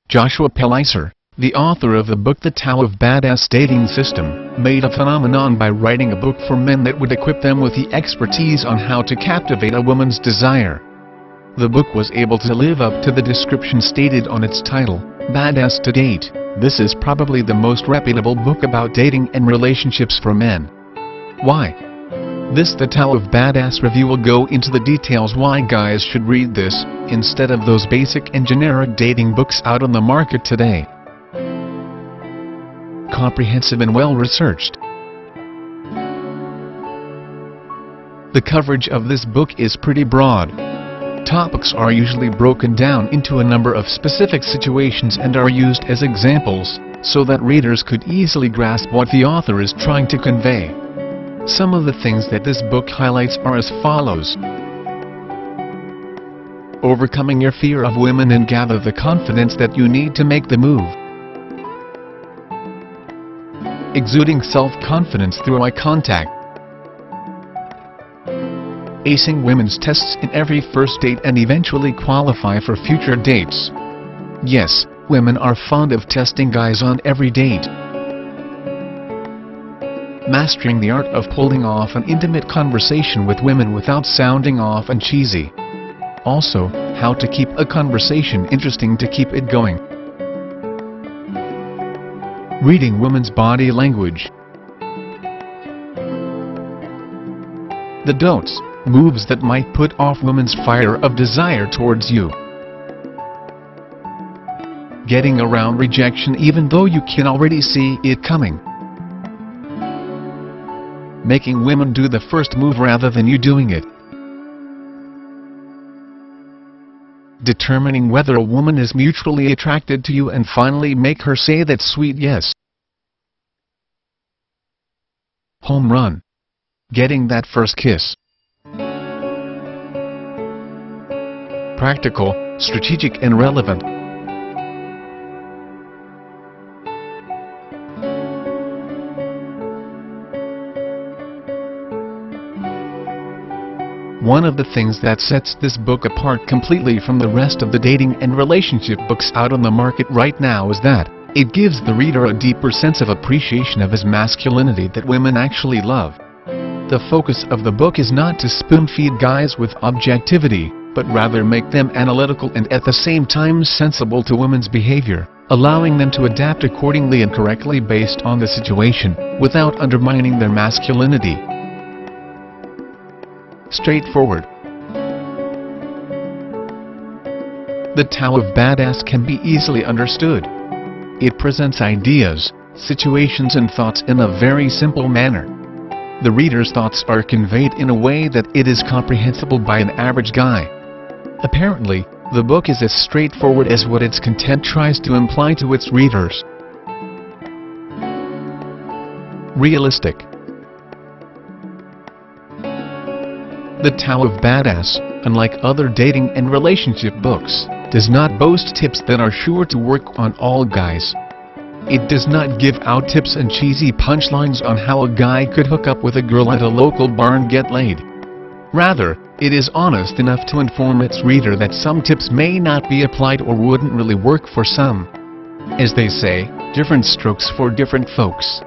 Joshua Pelizer, the author of the book The Tao of Badass Dating System, made a phenomenon by writing a book for men that would equip them with the expertise on how to captivate a woman's desire. The book was able to live up to the description stated on its title, Badass to Date. This is probably the most reputable book about dating and relationships for men. Why? This The Tao of Badass review will go into the details why guys should read this, instead of those basic and generic dating books out on the market today. Comprehensive and well-researched. The coverage of this book is pretty broad. Topics are usually broken down into a number of specific situations and are used as examples, so that readers could easily grasp what the author is trying to convey. Some of the things that this book highlights are as follows. Overcoming your fear of women and gather the confidence that you need to make the move. Exuding self-confidence through eye contact. Acing women's tests in every first date and eventually qualify for future dates. Yes, women are fond of testing guys on every date. Mastering the art of pulling off an intimate conversation with women without sounding off and cheesy. Also, how to keep a conversation interesting to keep it going. Reading women's body language. The don'ts, moves that might put off women's fire of desire towards you. Getting around rejection even though you can already see it coming. Making women do the first move rather than you doing it. Determining whether a woman is mutually attracted to you and finally make her say that sweet yes. Home run. Getting that first kiss. Practical, strategic and relevant. One of the things that sets this book apart completely from the rest of the dating and relationship books out on the market right now is that it gives the reader a deeper sense of appreciation of his masculinity that women actually love. The focus of the book is not to spoon-feed guys with objectivity, but rather make them analytical and at the same time sensible to women's behavior, allowing them to adapt accordingly and correctly based on the situation, without undermining their masculinity. Straightforward. The Tao of Badass can be easily understood. It presents ideas, situations and thoughts in a very simple manner. The reader's thoughts are conveyed in a way that it is comprehensible by an average guy. Apparently, the book is as straightforward as what its content tries to imply to its readers. Realistic. The Tao of Badass, unlike other dating and relationship books, does not boast tips that are sure to work on all guys. It does not give out tips and cheesy punchlines on how a guy could hook up with a girl at a local bar and get laid. Rather, it is honest enough to inform its reader that some tips may not be applied or wouldn't really work for some. As they say, different strokes for different folks.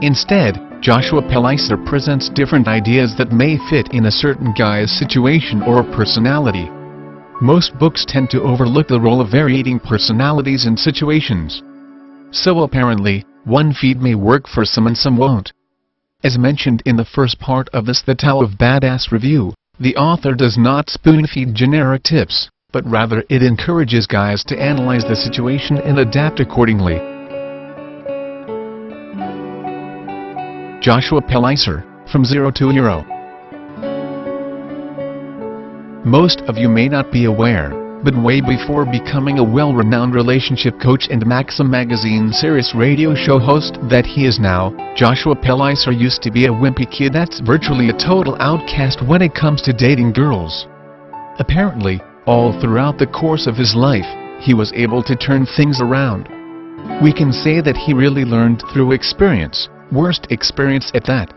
Instead, Joshua Pelizer presents different ideas that may fit in a certain guy's situation or personality. Most books tend to overlook the role of varying personalities and situations. So apparently, one feed may work for some and some won't. As mentioned in the first part of this The Tao of Badass review, the author does not spoon-feed generic tips, but rather it encourages guys to analyze the situation and adapt accordingly. Joshua Pelizer, From Zero to Hero. Most of you may not be aware, but way before becoming a well-renowned relationship coach and Maxim magazine Sirius radio show host that he is now, Joshua Pelizer used to be a wimpy kid that's virtually a total outcast when it comes to dating girls. Apparently, all throughout the course of his life, he was able to turn things around. We can say that he really learned through experience. Worst experience at that.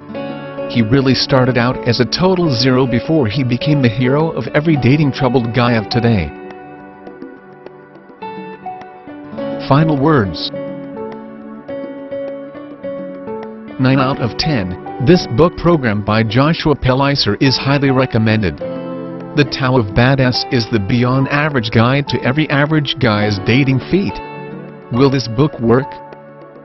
He really started out as a total zero before he became the hero of every dating troubled guy of today. final words. 9 out of 10. This book program by Joshua Pelizer is highly recommended. The Tao of Badass is the beyond average guide to every average guy's dating feat. Will this book work?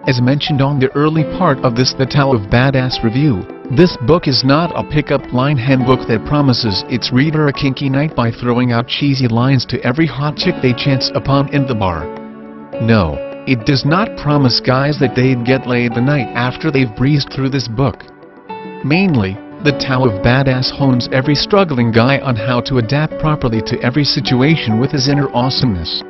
As mentioned on the early part of this The Tao of Badass review, this book is not a pick-up line handbook that promises its reader a kinky night by throwing out cheesy lines to every hot chick they chance upon in the bar. No, it does not promise guys that they'd get laid the night after they've breezed through this book. Mainly, The Tao of Badass hones every struggling guy on how to adapt properly to every situation with his inner awesomeness.